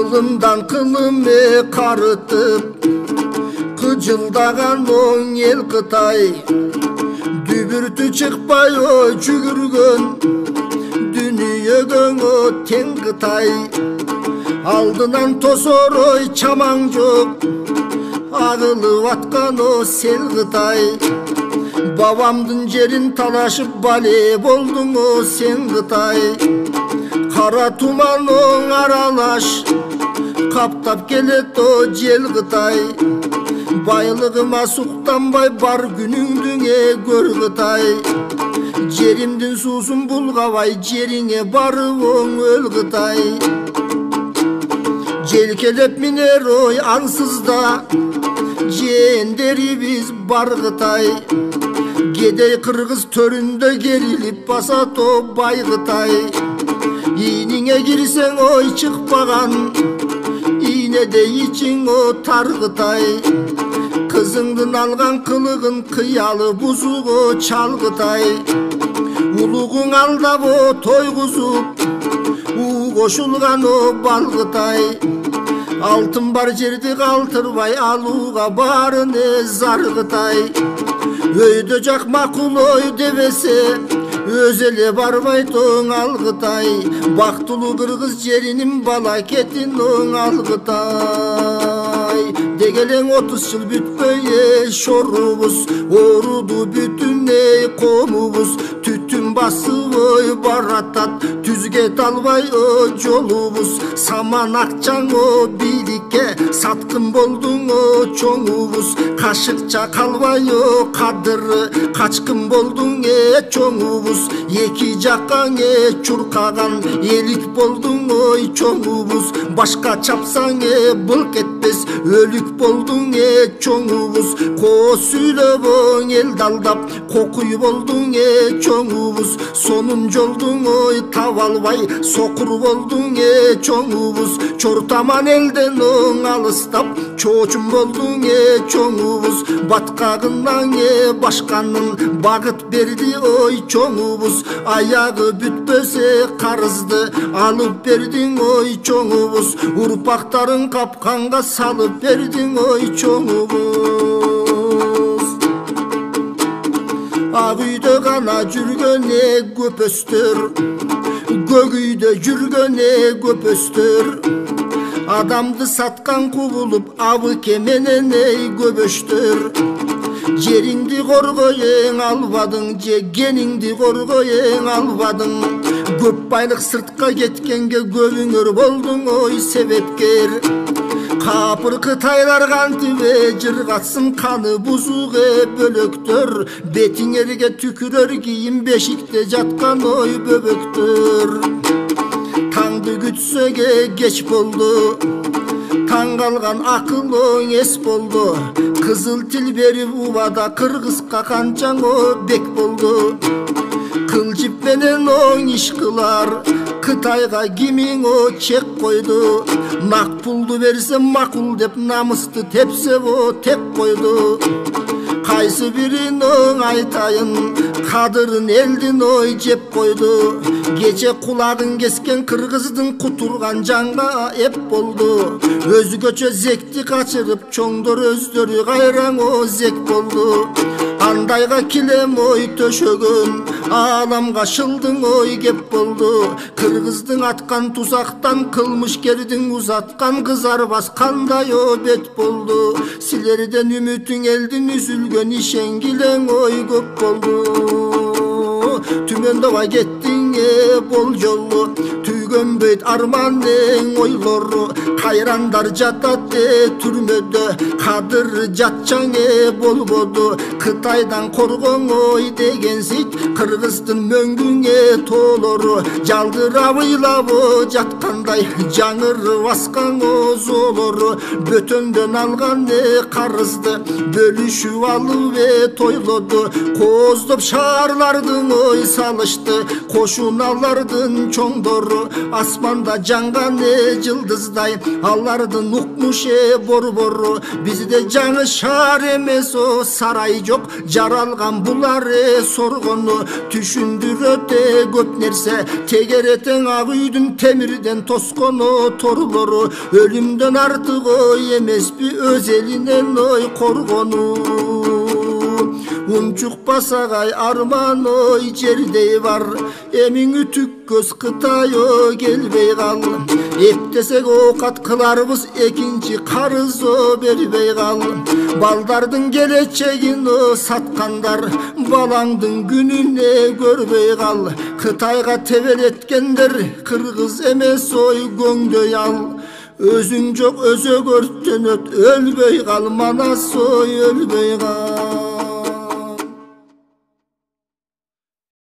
Кылымдан кылыме карытып кыжылдаган оң эл Кытай дүбүртү чыкпай жүгүргөн дүнүйөгө тең Кытай алдынан тосорой чамаң жок агылып аткан сел Кытай бабамдын жерин талашып бале болдуң сен Кытай кара туман оң аралаш каптап келет жел Кытай байлыгыма суктанбай бар күнүңдүңө көр Кытай жеримдин суусун булгабай жериңе барып оң өл Кытай желкелеп минер ансызда жээндарибиз бар Кытай кедей кыргыз төрүндө керилип басат бай Кытай ийниңе кирсең чыкпаган ийнеде ичиң тар Кытай кызыңдын алган кылыгын кыялы бузуго чал Кытай улугуң алдап тойгузуп кошулган бал Кытай алтын бар жерди калтырбай алууга баарын зар Кытай өйдө жак макул дебесе өз эле барбайт ал Кытай бактылуу кыргыз жеринин бала кетин ал Кытай дегелең 30 жыл бүтпөй шорубуз ооруду бүтүн коомубуз түтүн басып баратат түзгет албай жолубуз саман акчаң бийликке саткын болдуң чоңубуз кашыкча калбай кадыры качкын болдуң чоңубуз эки жакка чуркаган элик болдуң чоңубуз башка чапсаң былк этпес өлүк болдуң чоңубуз коо сүйлөбөң элди алдап кокуй болдуң чоңубуз сонун жолдуң таба албай сокур болдуң чоңубуз чортаман элден алыстап чоочун болдуң чоңубуз баткагынан башканын багыт берди чоңубуз аягы бүтпөсө карызды алып бердиң чоңубуз урпактарын капканга салып бердиң чоңубуз ак үйдө гана жүргөн көпөстөр көк үйдө жүргөн көпөстөр адамды саткан кубулуп абыке менен көбөштөр жериңди коргоең албадың же кениңди коргоең албадың көп байлык сыртка кеткенге көбүңөр болдуң себепкер капыр Кытайлар кантип жыргатсын каны бузук бөлөктөр бетиңерге түкүрөр кийим бешикте жаткан бөбөктөр таңды күтсөге кеч болду таң калган акыл эс болду кызыл тил берип убада кыргызга канчаң бек болду кылжып менен иш кылар Кытайга кимиң чек койду нак пулду берсе макул деп намысты тепсе теп койду кайсы бирин айтайын кадырын элдин жеп койду кече кулагын кескен кыргыздын кутурган жанга эп болду өзгөчө зекти качырып чоңдор өздөрү кайраң зек болду андайга килем төшөгөн ааламга шылдың кеп болду кыргыздың аткан тузактан кылмышкердин узаткан кызарбас кандай бет болду силерден үмүтүң элдин үзүлгөн ишенгилең көп болду түмөндөбай кеттиң болжолу түйгөнбөйт арманның ойлору кайрандар жатат түрмөдө кадыр жатчаң болбоду Кытайдан коргоң дегенсиз кыргыздын мөңгүңө тоолору жалдырап ыйлап жаткандай жаңыр баскан зоолору бөтөндөн алган карызды бөлүшүп алып тойлоду кооздоп шаарлардын салышты кошуналардын чоңдору аспанда жанган жылдыздай, алардын укмуш борбору. Бизде жаңы шаар эмес о, сарай жок, жаралган булар соргону. Түшүндүрөт көп нерсе, тегеретең ак үйдүн темирден тоскону торулору. Өлүмдөн артык ой эмеспи өз элинен ой коргону. Унчукпасагай арман ой жердей бар, эмиң үтүк көз Кытай о келбей кал. Эптесек оокат кыларбыз, экинчи карыз о бербей кал. Балдардын келечегин о саткандар, балаңдын күнүнө көрбөй кал. Кытайга тебелеткендер кыргыз эмес ой көңдөй ал. Өзүң жок өзөгөртөн өт, өлбөй кал манас ой өлбөй кал.